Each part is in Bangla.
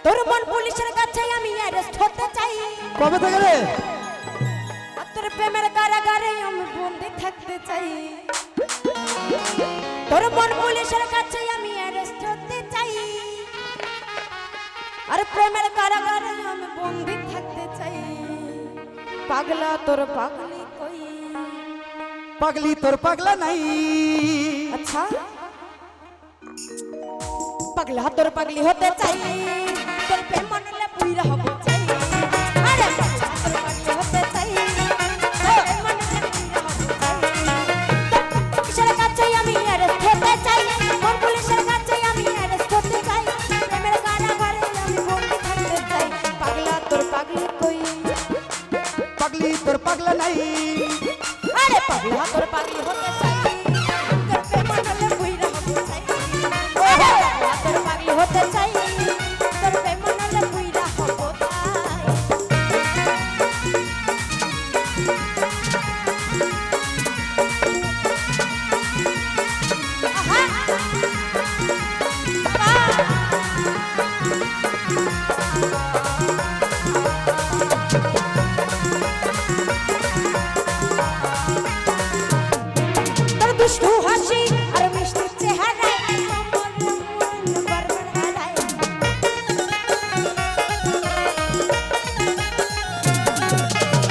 তোর মন পুলিশের কাছে আমি অ্যারেস্ট হতে চাই। কবে থেকে রে? তোর প্রেমের কারাগারে আমি বন্দি থাকতে চাই। তোর মন পুলিশের কাছে আমি অ্যারেস্ট হতে চাই। আর প্রেমের কারাগারে আমি বন্দি থাকতে চাই। পাগলা তোর পাগলি কই? পাগলি তোর পাগলা নাই। আচ্ছা পাগলা তোর পাগলি হতে চাই। তোর প্রেম মনলে পুইরা হব চাই। আরে পাগলা তোর পাগলি হতে চাই। তোর প্রেম মনলে পুইরা হব চাই। পুলিশের কাছে আমি অ্যারেস্ট হতে চাই। মন পুলিশের কাছে আমি অ্যারেস্ট হতে চাই। প্রেমের কারাগারে আমি বন্দি থাকতে চাই। পাগলা তোর পাগলি কই? পাগলি তোর পাগলা নাই। আরে পাগলা তোর পাগলি হতে চাই। তোর প্রেম মনলে পুইরা হব চাই। পাগলা তোর পাগলি হতে চাই। তোর প্রেম মনলে পুইরা হব চাই। আহা তোর দুষ্টু হাসি আর মিষ্টি চেহারায় আমার মন বারবার হারায়।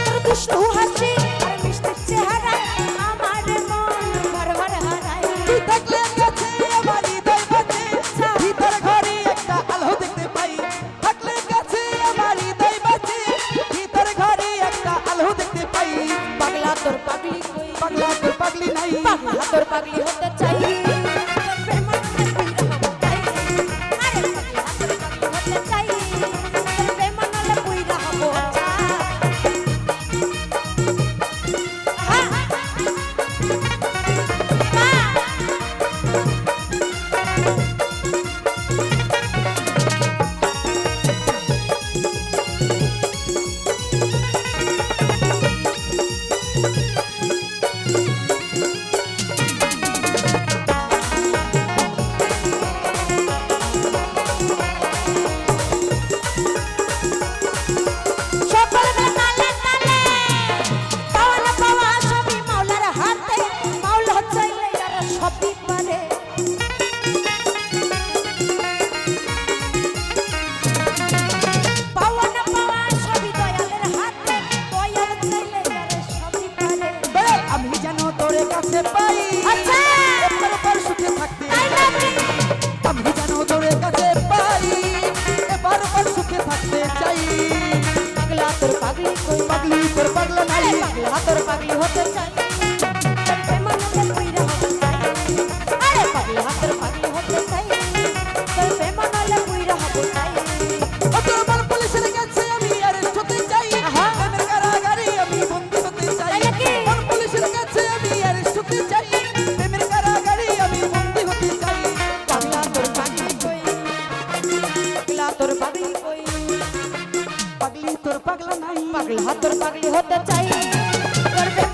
তোর দুষ্টু হাসি আর মিষ্টি চেহারায় আমার মন বারবার হারায়। তুই থাকলে কাছে আমার হৃদয় বাজে। ভিতর ঘরে একটা আলো দেখতে পাই। থাকলে কাছে আমার হৃদয় বাজে। ভিতর ঘরে একটা আলো দেখতে পাই। পাগলা তোর পাগলি কই? পাগলা তোর পাগলি নাই। পাগলা তোর পাগলি হতে চাই। তোর প্রেম মনলে পুইরা হব চাই। আরে পাগলা তোর পাগলি হতে চাই। তোর প্রেম মনলে পুইরা হব চাই। আহা সকল বেতালে তালে পাওয়া না পাওয়া সবই মাওলার হাতে। মাওলা চাইলে আর সবই পারে। পাওয়া না পাওয়া সবই দয়ালের হাতে। দয়াল চাইলে আর সবই পারে। আমি যেন তোর কাছে পাই। আচ্ছা এবার পর সুখে থাকতে তাই নাকি? আমি যেন তোর কাছে পাই। এবার পর সুখে থাকতে চাই। পাগলা তোর পাগলি কই? পাগলি তোর পাগলা নাই। আরে পাগলা তোর পাগলি হতে চাই। তোর প্রেম মনলে পুইরা হব চাই। আরে পাগলা তোর পাগলি হতে চাই। তোর প্রেম মনলে পুইরা হব চাই। ও তোর মন পুলিশের কাছে আমি অ্যারেস্ট হতে চাই। আহা। প্রেমের কারাগারে আমি বন্দী হতে চাই। তাই নাকি? মন পুলিশের কাছে আমি অ্যারেস্ট হতে চাই। প্রেমের কারাগারে আমি বন্দী হতে চাই। পাগলা তোর পাগলি কই? পাগলা তোর পাগলি কই? পাগলি তোর পাগলা নাই। পাগলা তোর পাগলি হতে চাই। তোর প্রেম